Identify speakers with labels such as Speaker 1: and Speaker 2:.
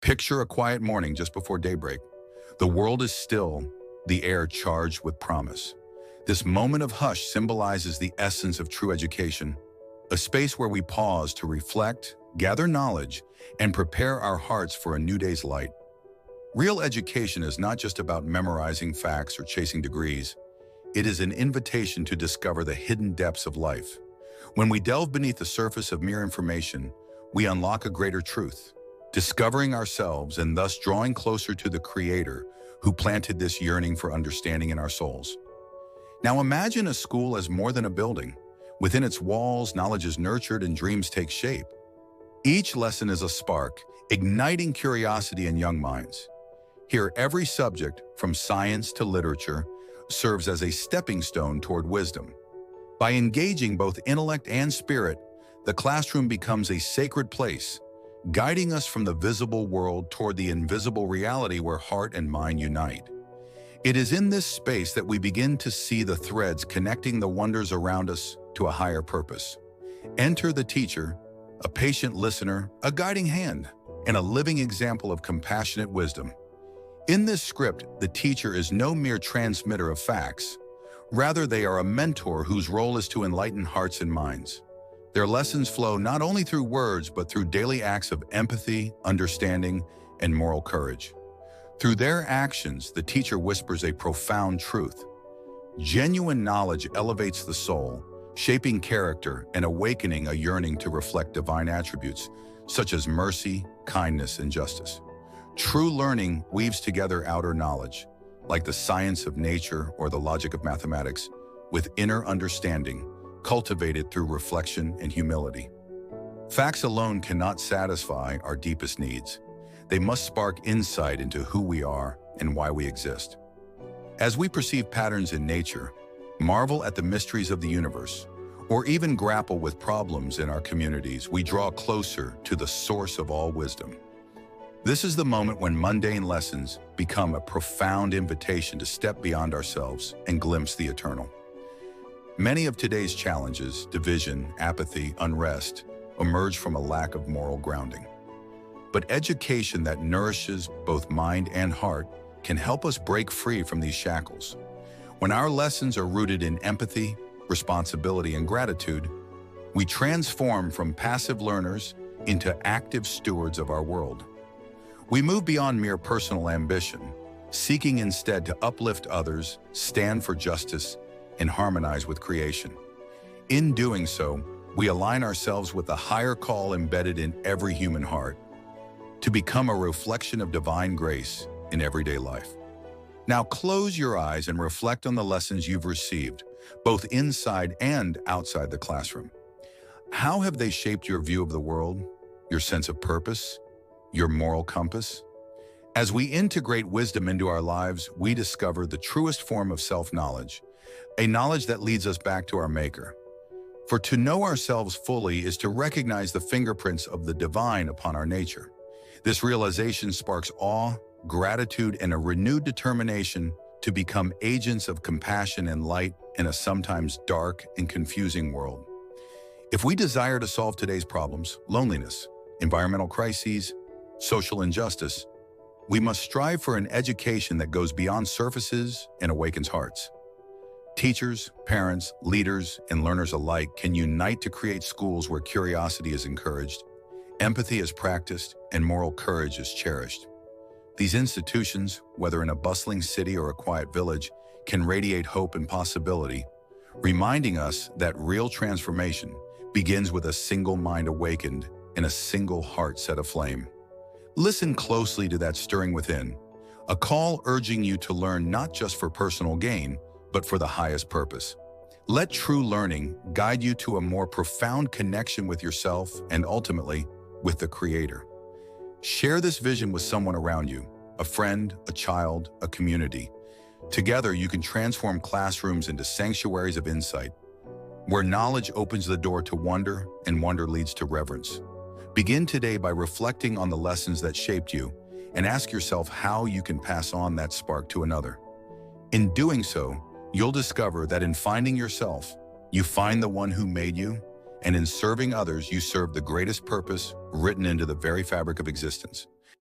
Speaker 1: Picture a quiet morning just before daybreak. The world is still, the air charged with promise. This moment of hush symbolizes the essence of true education, a space where we pause to reflect, gather knowledge, and prepare our hearts for a new day's light. Real education is not just about memorizing facts or chasing degrees. It is an invitation to discover the hidden depths of life. When we delve beneath the surface of mere information, we unlock a greater truth, discovering ourselves and thus drawing closer to the Creator who planted this yearning for understanding in our souls. Now imagine a school as more than a building. Within its walls, knowledge is nurtured and dreams take shape. Each lesson is a spark, igniting curiosity in young minds. Here, every subject, from science to literature, serves as a stepping stone toward wisdom. By engaging both intellect and spirit, the classroom becomes a sacred place, guiding us from the visible world toward the invisible reality where heart and mind unite. It is in this space that we begin to see the threads connecting the wonders around us to a higher purpose. Enter the teacher, a patient listener, a guiding hand, and a living example of compassionate wisdom. In this script, the teacher is no mere transmitter of facts. Rather, they are a mentor whose role is to enlighten hearts and minds. Their lessons flow not only through words, but through daily acts of empathy, understanding, and moral courage. Through their actions, the teacher whispers a profound truth. Genuine knowledge elevates the soul, shaping character and awakening a yearning to reflect divine attributes, such as mercy, kindness, and justice. True learning weaves together outer knowledge, like the science of nature or the logic of mathematics, with inner understanding, cultivated through reflection and humility. Facts alone cannot satisfy our deepest needs. They must spark insight into who we are and why we exist. As we perceive patterns in nature, marvel at the mysteries of the universe, or even grapple with problems in our communities, we draw closer to the source of all wisdom. This is the moment when mundane lessons become a profound invitation to step beyond ourselves and glimpse the eternal. Many of today's challenges, division, apathy, unrest, emerge from a lack of moral grounding. But education that nourishes both mind and heart can help us break free from these shackles. When our lessons are rooted in empathy, responsibility, and gratitude, we transform from passive learners into active stewards of our world. We move beyond mere personal ambition, seeking instead to uplift others, stand for justice, and harmonize with creation. In doing so, we align ourselves with the higher call embedded in every human heart, to become a reflection of divine grace in everyday life. Now close your eyes and reflect on the lessons you've received, both inside and outside the classroom. How have they shaped your view of the world, your sense of purpose, your moral compass? As we integrate wisdom into our lives, we discover the truest form of self-knowledge, a knowledge that leads us back to our Maker. For to know ourselves fully is to recognize the fingerprints of the divine upon our nature. This realization sparks awe, gratitude, and a renewed determination to become agents of compassion and light in a sometimes dark and confusing world. If we desire to solve today's problems, loneliness, environmental crises, social injustice, we must strive for an education that goes beyond surfaces and awakens hearts. Teachers, parents, leaders, and learners alike can unite to create schools where curiosity is encouraged, empathy is practiced, and moral courage is cherished. These institutions, whether in a bustling city or a quiet village, can radiate hope and possibility, reminding us that real transformation begins with a single mind awakened and a single heart set aflame. Listen closely to that stirring within, a call urging you to learn not just for personal gain, but for the highest purpose. Let true learning guide you to a more profound connection with yourself and ultimately with the Creator. Share this vision with someone around you, a friend, a child, a community. Together, you can transform classrooms into sanctuaries of insight, where knowledge opens the door to wonder and wonder leads to reverence. Begin today by reflecting on the lessons that shaped you and ask yourself how you can pass on that spark to another. In doing so, you'll discover that in finding yourself, you find the one who made you, and in serving others, you serve the greatest purpose written into the very fabric of existence.